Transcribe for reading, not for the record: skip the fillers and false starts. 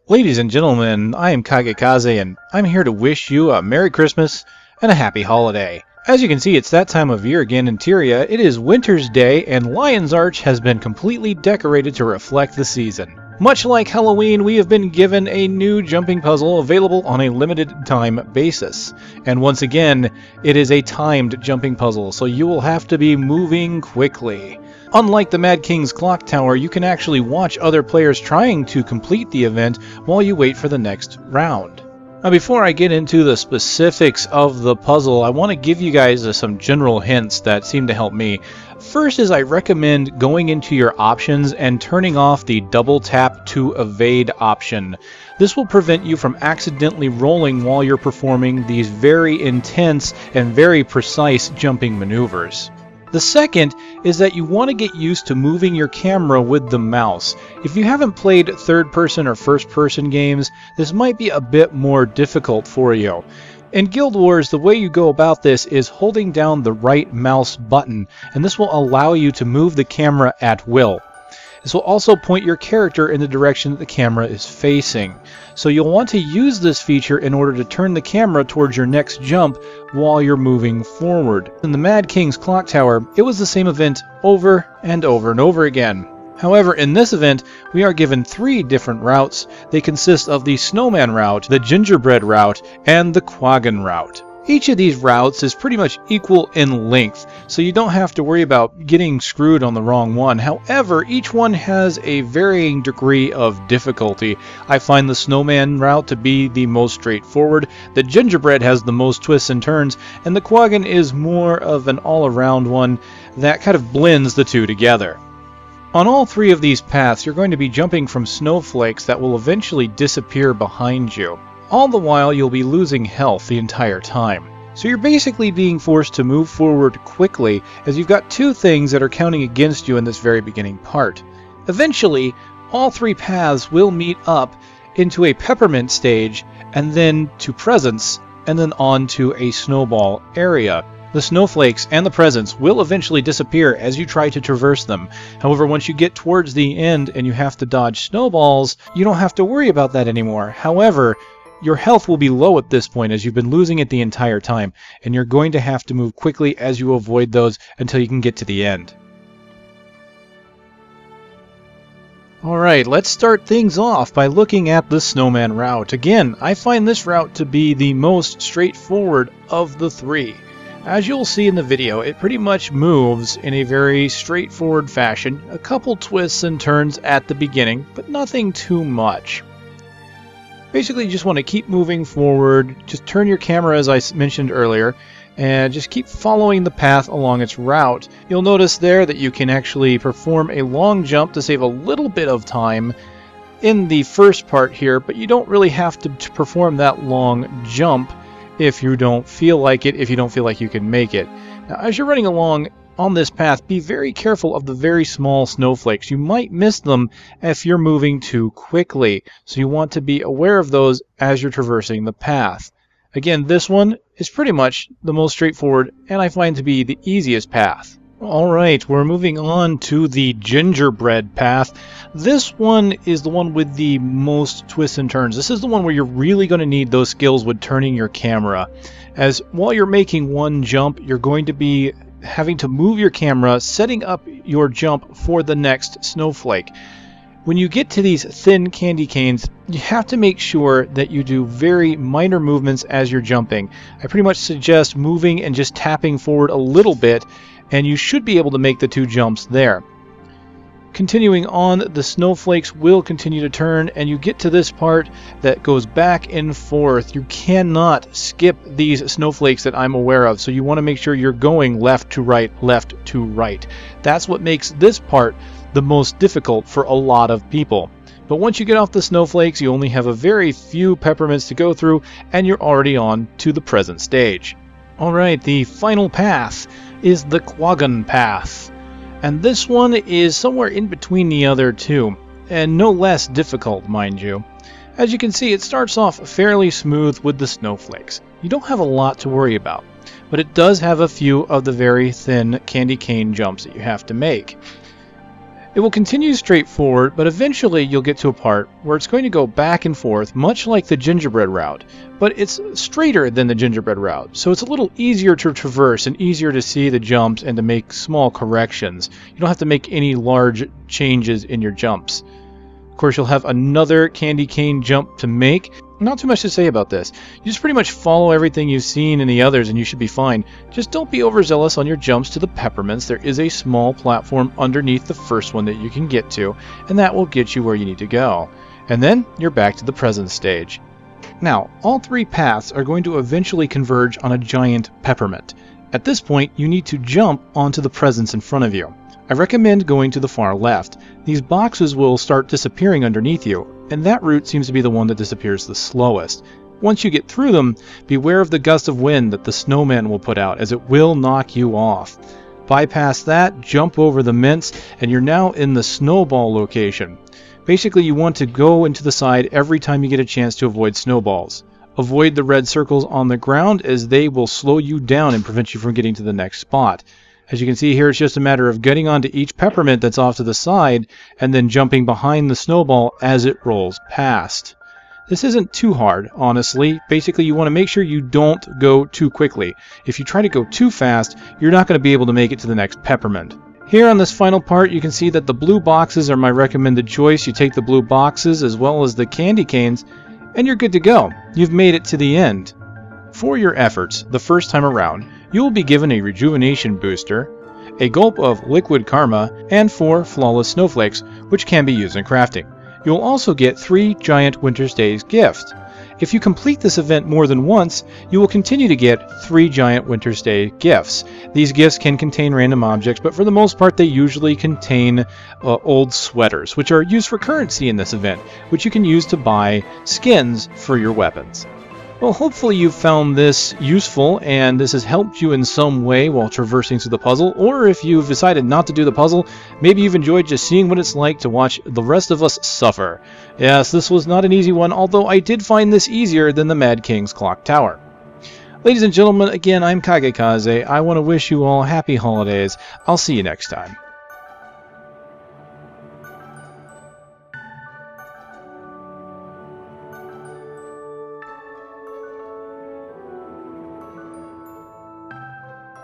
Ladies and gentlemen, I am KageKaze and I'm here to wish you a Merry Christmas and a Happy Holiday. As you can see, it's that time of year again in Tyria. It is Winter's Day and Lion's Arch has been completely decorated to reflect the season. Much like Halloween, we have been given a new jumping puzzle available on a limited time basis. And once again, it is a timed jumping puzzle, so you will have to be moving quickly. Unlike the Mad King's clock tower, you can actually watch other players trying to complete the event while you wait for the next round. Now, before I get into the specifics of the puzzle, I want to give you guys some general hints that seem to help me. First is I recommend going into your options and turning off the double tap to evade option. This will prevent you from accidentally rolling while you're performing these very intense and very precise jumping maneuvers. The second is that you want to get used to moving your camera with the mouse. If you haven't played third-person or first-person games, this might be a bit more difficult for you. In Guild Wars, the way you go about this is holding down the right mouse button, and this will allow you to move the camera at will. This will also point your character in the direction that the camera is facing. So you'll want to use this feature in order to turn the camera towards your next jump while you're moving forward. In the Mad King's clock tower, it was the same event over and over and over again. However, in this event, we are given 3 different routes. They consist of the Snowman route, the Gingerbread route, and the Quaggan route. Each of these routes is pretty much equal in length, so you don't have to worry about getting screwed on the wrong one. However, each one has a varying degree of difficulty. I find the Snowman route to be the most straightforward, the Gingerbread has the most twists and turns, and the Quaggan is more of an all-around one that kind of blends the two together. On all 3 of these paths, you're going to be jumping from snowflakes that will eventually disappear behind you. All the while, you'll be losing health the entire time. So you're basically being forced to move forward quickly, as you've got 2 things that are counting against you in this very beginning part. Eventually, all 3 paths will meet up into a peppermint stage, and then to presents, and then on to a snowball area. The snowflakes and the presents will eventually disappear as you try to traverse them. However, once you get towards the end and you have to dodge snowballs, you don't have to worry about that anymore. However, your health will be low at this point as you've been losing it the entire time, and you're going to have to move quickly as you avoid those until you can get to the end. Alright, let's start things off by looking at the Snowman route. Again, I find this route to be the most straightforward of the 3. As you'll see in the video, it pretty much moves in a very straightforward fashion, a couple twists and turns at the beginning, but nothing too much. Basically, you just want to keep moving forward, just turn your camera as I mentioned earlier, and just keep following the path along its route. You'll notice there that you can actually perform a long jump to save a little bit of time in the first part here, but you don't really have to perform that long jump if you don't feel like it, if you don't feel like you can make it. Now, as you're running along on this path, be very careful of the very small snowflakes. You might miss them if you're moving too quickly, so you want to be aware of those as you're traversing the path. Again, this one is pretty much the most straightforward, and I find to be the easiest path. Alright, we're moving on to the Gingerbread path. This one is the one with the most twists and turns. This is the one where you're really going to need those skills with turning your camera, as while you're making one jump, you're going to be having to move your camera, setting up your jump for the next snowflake. When you get to these thin candy canes, you have to make sure that you do very minor movements as you're jumping. I pretty much suggest moving and just tapping forward a little bit, and you should be able to make the 2 jumps there. Continuing on, the snowflakes will continue to turn, and you get to this part that goes back and forth. You cannot skip these snowflakes that I'm aware of, so you want to make sure you're going left to right, left to right. That's what makes this part the most difficult for a lot of people. But once you get off the snowflakes, you only have a very few peppermints to go through, and you're already on to the present stage. Alright, the final path is the Quaggan path. And this one is somewhere in between the other 2, and no less difficult, mind you. As you can see, it starts off fairly smooth with the snowflakes. You don't have a lot to worry about, but it does have a few of the very thin candy cane jumps that you have to make. It will continue straight forward, but eventually you'll get to a part where it's going to go back and forth, much like the gingerbread route, but it's straighter than the gingerbread route, so it's a little easier to traverse and easier to see the jumps and to make small corrections. You don't have to make any large changes in your jumps. Of course, you'll have another candy cane jump to make. Not too much to say about this. You just pretty much follow everything you've seen in the others and you should be fine. Just don't be overzealous on your jumps to the peppermints. There is a small platform underneath the first one that you can get to, and that will get you where you need to go. And then you're back to the present stage. Now, all three paths are going to eventually converge on a giant peppermint. At this point, you need to jump onto the presents in front of you. I recommend going to the far left. These boxes will start disappearing underneath you, and that route seems to be the one that disappears the slowest. Once you get through them, beware of the gust of wind that the snowman will put out, as it will knock you off. Bypass that, jump over the mints, and you're now in the snowball location. Basically, you want to go into the side every time you get a chance to avoid snowballs. Avoid the red circles on the ground, as they will slow you down and prevent you from getting to the next spot. As you can see here, it's just a matter of getting onto each peppermint that's off to the side and then jumping behind the snowball as it rolls past. This isn't too hard, honestly. Basically, you want to make sure you don't go too quickly. If you try to go too fast, you're not going to be able to make it to the next peppermint. Here on this final part, you can see that the blue boxes are my recommended choice. You take the blue boxes as well as the candy canes, and you're good to go. You've made it to the end. For your efforts, the first time around, you will be given a rejuvenation booster, a gulp of liquid karma, and 4 flawless snowflakes, which can be used in crafting. You will also get 3 giant Winter's Days gifts. If you complete this event more than once, you will continue to get 3 giant Winter's Day gifts. These gifts can contain random objects, but for the most part they usually contain old sweaters, which are used for currency in this event, which you can use to buy skins for your weapons. Well, hopefully you've found this useful and this has helped you in some way while traversing through the puzzle, or if you've decided not to do the puzzle, maybe you've enjoyed just seeing what it's like to watch the rest of us suffer. Yes, this was not an easy one, although I did find this easier than the Mad King's Clock Tower. Ladies and gentlemen, again, I'm KageKaze. I want to wish you all happy holidays. I'll see you next time.